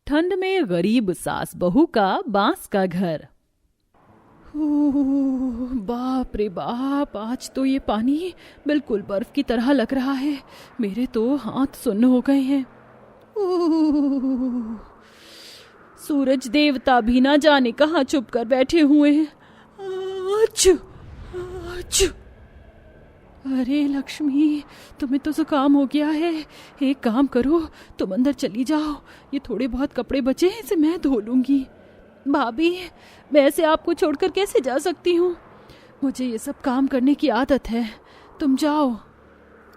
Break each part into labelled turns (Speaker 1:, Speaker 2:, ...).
Speaker 1: ठंड में गरीब सास बहू का बांस का घर। बाप रे बाप, आज तो ये पानी बिल्कुल बर्फ की तरह लग रहा है। मेरे तो हाथ सुन्न हो गए हैं। सूरज देवता भी ना जाने कहाँ चुप कर बैठे हुए हैं। आच, आच। अरे लक्ष्मी, तुम्हें तो जुकाम हो गया है। एक काम करो, तुम अंदर चली जाओ। ये थोड़े बहुत कपड़े बचे हैं, इसे मैं धो लूंगी। भाभी, मैं ऐसे आपको छोड़कर कैसे जा सकती हूँ? मुझे ये सब काम करने की आदत है। तुम जाओ।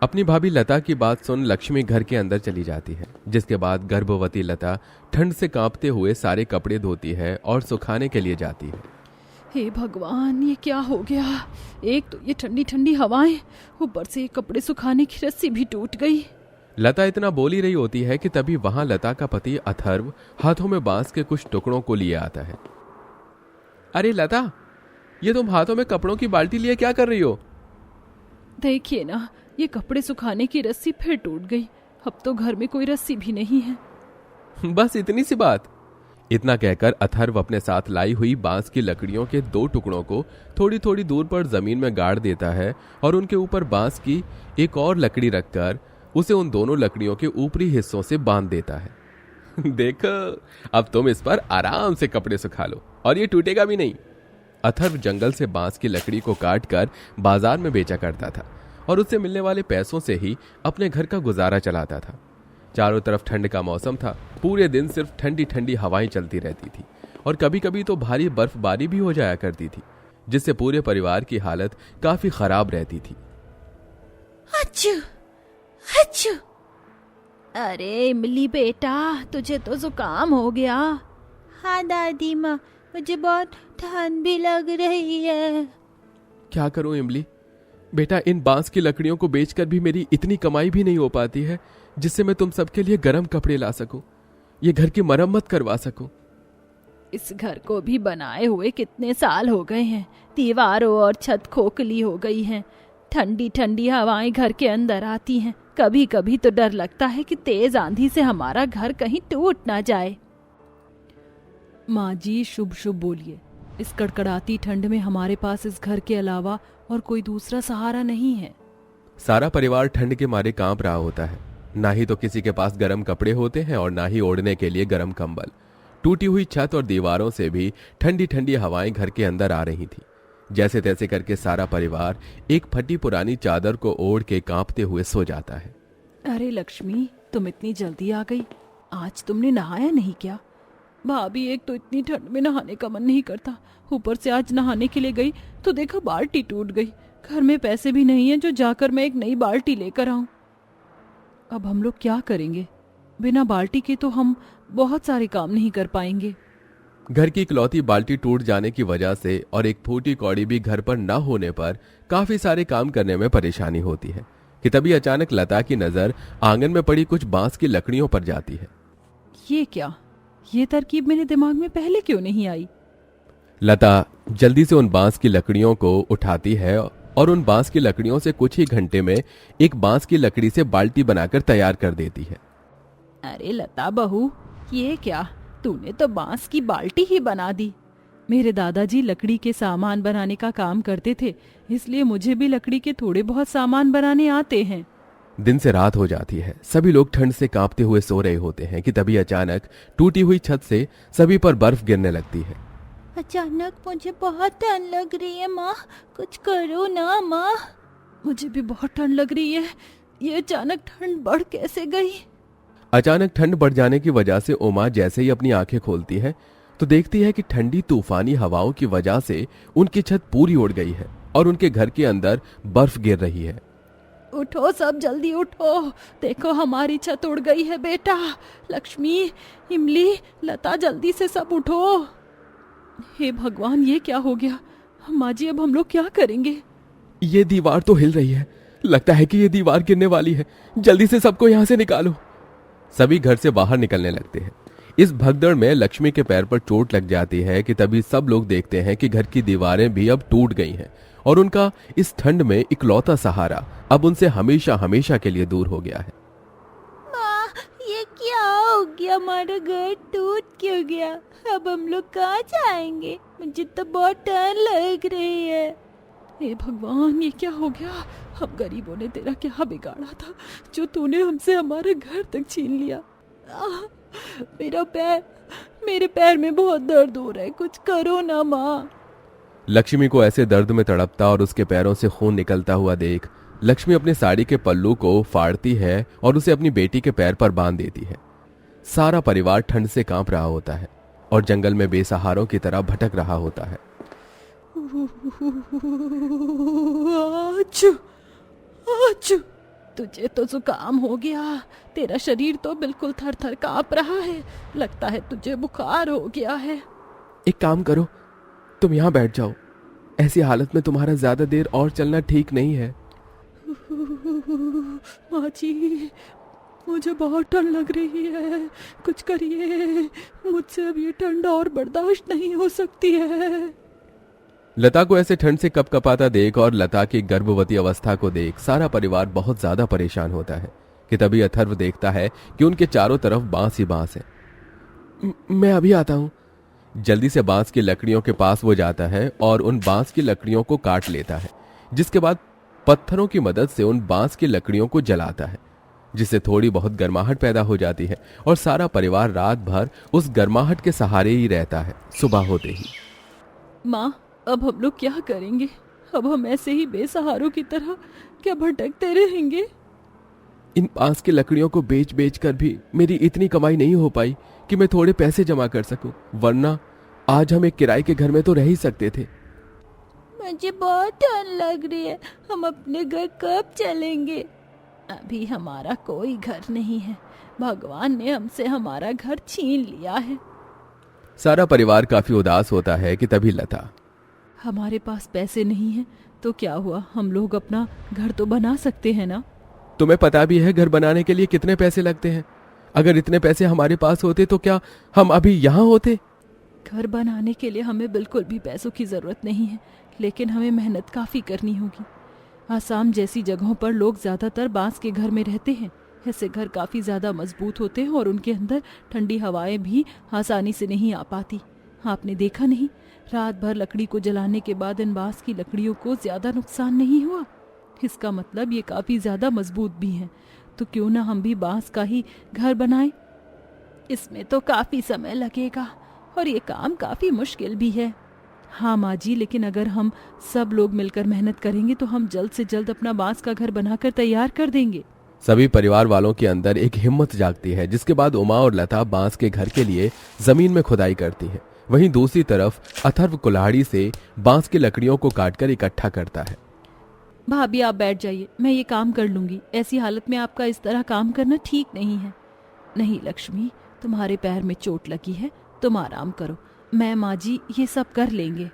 Speaker 2: अपनी भाभी लता की बात सुन लक्ष्मी घर के अंदर चली जाती है, जिसके बाद गर्भवती लता ठंड से कांपते हुए सारे कपड़े धोती है और सुखाने के लिए जाती है।
Speaker 1: हे भगवान, ये क्या हो गया? एक तो ये ठंडी ठंडी हवाएं, ऊपर से कपड़े सुखाने की रस्सी भी टूट गई।
Speaker 2: लता इतना बोल ही रही होती है कि तभी वहां लता का पति अथर्व हाथों में बांस के कुछ टुकड़ों को लिए आता है। अरे लता, ये तुम हाथों में कपड़ों की बाल्टी लिए क्या कर रही हो?
Speaker 1: देखिए ना, ये कपड़े सुखाने की रस्सी फिर टूट गई। अब तो घर में कोई रस्सी भी नहीं है।
Speaker 2: बस इतनी सी बात? इतना कहकर अथर्व अपने साथ लाई हुई बांस की लकड़ियों के 2 टुकड़ों को थोड़ी थोड़ी दूर पर जमीन में गाड़ देता है और उनके ऊपर बांस की एक और लकड़ी रखकर उसे उन दोनों लकड़ियों के ऊपरी हिस्सों से बांध देता है। देखो, अब तुम इस पर आराम से कपड़े सुखा लो और ये टूटेगा भी नहीं। अथर्व जंगल से बांस की लकड़ी को काट कर बाजार में बेचा करता था और उससे मिलने वाले पैसों से ही अपने घर का गुजारा चलाता था। चारों तरफ ठंड का मौसम था। पूरे दिन सिर्फ ठंडी ठंडी हवाएं चलती रहती थी और कभी कभी तो भारी बर्फबारी भी हो जाया करती थी, जिससे पूरे परिवार की हालत काफी खराब रहती थी।
Speaker 1: अच्छू, अच्छू। अरे इमली बेटा, तुझे तो जुकाम हो गया।
Speaker 3: हाँ दादी माँ, मुझे बहुत ठंड भी लग रही है।
Speaker 2: क्या करूं इमली बेटा, इन बांस की लकड़ियों को बेचकर भी मेरी इतनी कमाई भी नहीं हो पाती है जिससे मैं तुम सबके लिए गर्म कपड़े ला सकूं, ये घर की मरम्मत करवा सकूं।
Speaker 1: इस घर को भी बनाए हुए कितने साल हो गए हैं। दीवारों और छत खोखली हो गई हैं। ठंडी ठंडी हवाएं घर के अंदर आती हैं। कभी कभी तो डर लगता है कि तेज आंधी से हमारा घर कहीं टूट ना जाए। माँ जी, शुभ शुभ बोलिए। इस कड़कड़ाती ठंड में हमारे पास इस घर के अलावा और कोई दूसरा सहारा नहीं है।
Speaker 2: सारा परिवार ठंड के मारे कांप रहा होता है। ना ही तो किसी के पास गर्म कपड़े होते हैं और ना ही ओढ़ने के लिए गर्म कंबल। टूटी हुई छत और दीवारों से भी ठंडी ठंडी हवाएं घर के अंदर आ रही थी। जैसे तैसे करके सारा परिवार एक फटी पुरानी चादर को ओढ़ के कांपते हुए सो जाता है।
Speaker 1: अरे लक्ष्मी, तुम इतनी जल्दी आ गई। आज तुमने नहाया नहीं क्या? भाभी, एक तो इतनी ठंड में नहाने का मन नहीं करता, ऊपर से आज नहाने के लिए गई तो देखा बाल्टी टूट गई। घर में पैसे भी नहीं है जो जाकर मैं एक नई बाल्टी लेकर आऊं। अब हम लोग क्या करेंगे? बिना बाल्टी के तो हम बहुत सारे काम नहीं कर पाएंगे।
Speaker 2: घर की इकलौती बाल्टी टूट जाने की वजह से और एक फूटी कौड़ी भी घर पर न होने पर काफी सारे काम करने में परेशानी होती है कि तभी अचानक लता की नजर आंगन में पड़ी कुछ बांस की लकड़ियों पर जाती है।
Speaker 1: ये क्या? ये तरकीब मेरे दिमाग में पहले क्यों नहीं आई?
Speaker 2: लता जल्दी से उन बांस की लकड़ियों को उठाती है और उन बांस की लकड़ियों से कुछ ही घंटे में एक बांस की लकड़ी से बाल्टी बनाकर तैयार कर देती है।
Speaker 1: अरे लता बहू, ये क्या? तूने तो बांस की बाल्टी ही बना दी। मेरे दादाजी लकड़ी के सामान बनाने का काम करते थे, इसलिए मुझे भी लकड़ी के थोड़े बहुत सामान बनाने आते हैं।
Speaker 2: दिन से रात हो जाती है। सभी लोग ठंड से कांपते हुए सो रहे होते हैं कि तभी अचानक टूटी हुई छत से सभी पर बर्फ गिरने लगती है।
Speaker 3: अचानक मुझे बहुत ठंड लग रही है माँ, कुछ करो ना माँ।
Speaker 1: मुझे भी बहुत ठंड लग रही है। ये अचानक ठंड बढ़ कैसे गई?
Speaker 2: अचानक ठंड बढ़ जाने की वजह से उमा जैसे ही अपनी आंखें खोलती है तो देखती है कि ठंडी तूफानी हवाओं की वजह से उनकी छत पूरी उड़ गई है और उनके घर के अंदर बर्फ गिर रही है।
Speaker 1: उठो सब, जल्दी उठो। देखो हमारी छत उड़ गई है बेटा। लक्ष्मी, इमली, लता, जल्दी से सब उठो। हे भगवान, ये क्या हो गया? माँ जी, अब हम लोग क्या करेंगे?
Speaker 2: ये दीवार तो हिल रही है। लगता है कि ये दीवार गिरने वाली है। जल्दी से सबको यहाँ से निकालो। सभी घर से बाहर निकलने लगते हैं। इस भगदड़ में लक्ष्मी के पैर पर चोट लग जाती है कि तभी सब लोग देखते हैं कि घर की दीवारें भी अब टूट गई हैं और उनका इस ठंड में इकलौता सहारा अब उनसे हमेशा हमेशा के लिए दूर हो गया है।
Speaker 3: माँ, ये क्या हो गया? हमारा घर टूट क्यों गया? अब हम लोग कहाँ जाएंगे? मुझे तो बहुत डर लग रही है।
Speaker 1: हे भगवान, ये क्या हो गया? हम गरीबों ने तेरा क्या बिगाड़ा था जो तूने हमसे हमारे घर तक छीन लिया? मेरे पैर में बहुत दर्द हो रहा है, कुछ करो ना माँ।
Speaker 2: लक्ष्मी को ऐसे दर्द में तड़पता और उसके पैरों से खून निकलता हुआ देख लक्ष्मी अपनी साड़ी के पल्लू को फाड़ती है और उसे अपनी बेटी के पैर पर बांध देती है। सारा परिवार ठंड से कांप रहा होता है और जंगल में बेसहारों की तरह भटक रहा होता है।
Speaker 1: आच्छू, आच्छू, तुझे तो जुकाम हो गया। तेरा शरीर तो बिल्कुल थर थर कांप रहा है। लगता है तुझे बुखार हो गया है।
Speaker 2: एक काम करो, तुम यहाँ बैठ जाओ। ऐसी हालत में तुम्हारा ज्यादा देर और चलना ठीक नहीं है।
Speaker 1: माँ जी, मुझे बहुत ठंड लग रही है, कुछ करिए। मुझसे अब ये ठंड और बर्दाश्त नहीं हो सकती है।
Speaker 2: लता को ऐसे ठंड से कपकपाता देख और लता की गर्भवती अवस्था को देख सारा परिवार बहुत ज्यादा परेशान होता है कि तभी अथर्व देखता है कि उनके चारों तरफ बांस ही बांस है। मैं अभी आता हूं। जल्दी से बांस की लकड़ियों के पास वो जाता है और उन बांस की लकड़ियों को काट लेता है, जिसके बाद पत्थरों की मदद से उन बांस की लकड़ियों को जलाता है, जिससे थोड़ी बहुत गर्माहट पैदा हो जाती है और सारा परिवार रात भर उस गर्माहट के सहारे ही रहता है। सुबह होते ही
Speaker 1: माँ, अब हम लोग क्या करेंगे? अब हम ऐसे ही बेसहारों की तरह क्या भटकते रहेंगे?
Speaker 2: इन बांस की लकड़ियों को बेच बेच कर भी मेरी इतनी कमाई नहीं हो पाई कि मैं थोड़े पैसे जमा कर सकूं, वरना आज हम एक किराए के घर में तो रह ही सकते थे।
Speaker 3: मुझे बहुत ठंड लग रही है, हम अपने घर कब चलेंगे?
Speaker 1: अभी हमारा कोई घर नहीं है, भगवान ने हमसे हमारा घर छीन लिया है।
Speaker 2: सारा परिवार काफी उदास होता है कि तभी लता,
Speaker 1: हमारे पास पैसे नहीं है तो क्या हुआ, हम लोग अपना घर तो बना सकते हैं ना?
Speaker 2: तुम्हें पता भी है घर बनाने के लिए कितने पैसे लगते हैं? अगर इतने पैसे हमारे पास होते तो क्या हम अभी यहाँ होते?
Speaker 1: घर बनाने के लिए हमें बिल्कुल भी पैसों की जरूरत नहीं है, लेकिन हमें मेहनत काफी करनी होगी। आसाम जैसी जगहों पर लोग ज्यादातर बांस के घर में रहते हैं। ऐसे घर काफी ज्यादा मजबूत होते हैं और उनके अंदर ठंडी हवाएं भी आसानी से नहीं आ पाती। आपने देखा नहीं, रात भर लकड़ी को जलाने के बाद इन बांस की लकड़ियों को ज्यादा नुकसान नहीं हुआ। इसका मतलब ये काफी ज्यादा मजबूत भी हैं। तो क्यों ना हम भी बांस का ही घर बनाएं? इसमें तो काफी समय लगेगा और ये काम काफी मुश्किल भी है। हाँ माँ जी, लेकिन अगर हम सब लोग मिलकर मेहनत करेंगे तो हम जल्द से जल्द अपना बांस का घर बनाकर तैयार कर देंगे।
Speaker 2: सभी परिवार वालों के अंदर एक हिम्मत जागती है, जिसके बाद उमा और लता बांस के घर के लिए जमीन में खुदाई करती है। वहीं दूसरी तरफ अथर्व कुल्हाड़ी से बांस की लकड़ियों को काटकर इकट्ठा करता है।
Speaker 1: भाभी आप बैठ जाइए, मैं ये काम कर लूंगी। ऐसी हालत में आपका इस तरह काम करना ठीक नहीं है। नहीं लक्ष्मी, तुम्हारे पैर में चोट लगी है, तुम आराम करो, मैं माँ जी ये सब कर लेंगे।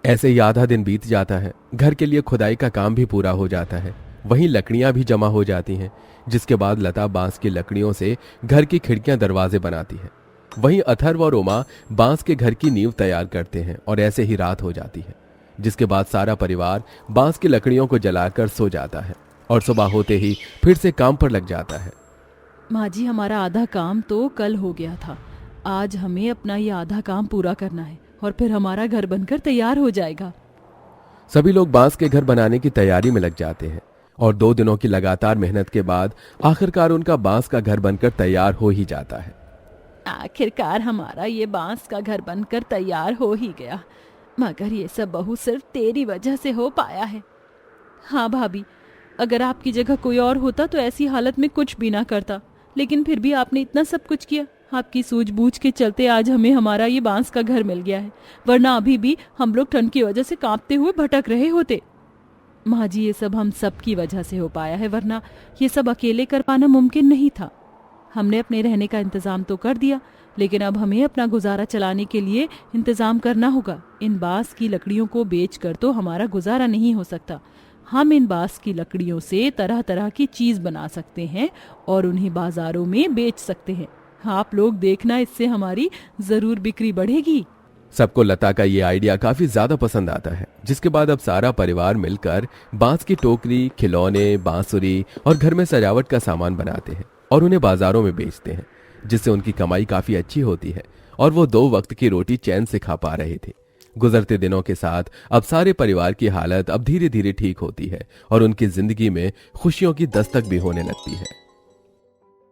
Speaker 2: ऐसे ही आधा दिन बीत जाता है। घर के लिए खुदाई का काम भी पूरा हो जाता है। वहीं लकड़ियां भी जमा हो जाती हैं, जिसके बाद लता बांस की लकड़ियों से घर की खिड़कियां दरवाजे बनाती है। वहीं अथर्व और उमा बांस के घर की नींव तैयार करते हैं और ऐसे ही रात हो जाती है, जिसके बाद सारा परिवार बांस की लकड़ियों को जलाकर सो जाता है और सुबह होते ही फिर से काम पर लग जाता है।
Speaker 1: माँ जी, हमारा आधा काम तो कल हो गया था, आज हमें अपना ये आधा काम पूरा करना है और फिर हमारा घर बनकर तैयार हो जाएगा।
Speaker 2: सभी लोग बांस के घर बनाने की तैयारी में लग जाते हैं और 2 दिनों की लगातार मेहनत के बाद आखिरकार उनका बांस का घर बनकर तैयार हो ही जाता है।
Speaker 1: आखिरकार हमारा ये बांस का घर बनकर तैयार हो ही गया, मगर ये सब बहू सिर्फ तेरी वजह से हो पाया है। हाँ भाभी, अगर आपकी जगह कोई और होता तो ऐसी हालत में कुछ भी ना करता, लेकिन फिर भी आपने इतना सब कुछ किया। आपकी सूझबूझ के चलते आज हमें हमारा ये बांस का घर मिल गया है, वरना अभी भी हम लोग ठंड की वजह से कांपते हुए भटक रहे होते। माँ जी, ये सब हम सब की वजह से हो पाया है, वरना ये सब अकेले कर पाना मुमकिन नहीं था। हमने अपने रहने का इंतजाम तो कर दिया, लेकिन अब हमें अपना गुजारा चलाने के लिए इंतजाम करना होगा। इन बांस की लकड़ियों को बेचकर तो हमारा गुजारा नहीं हो सकता। हम इन बांस की लकड़ियों से तरह तरह की चीज बना सकते हैं और उन्हें बाजारों में बेच सकते हैं। आप लोग देखना, इससे हमारी जरूर बिक्री बढ़ेगी।
Speaker 2: सबको लता का ये आइडिया काफी ज्यादा पसंद आता है, जिसके बाद अब सारा परिवार मिलकर बांस की टोकरी, खिलौने, बांसुरी और घर में सजावट का सामान बनाते हैं और उन्हें बाजारों में बेचते हैं, जिससे उनकी कमाई काफी अच्छी होती है और वो 2 वक्त की रोटी चैन से खा पा रहे थे। गुजरते दिनों के साथ अब सारे परिवार की हालत अब धीरे धीरे ठीक होती है और उनकी जिंदगी में खुशियों की दस्तक भी होने लगती है।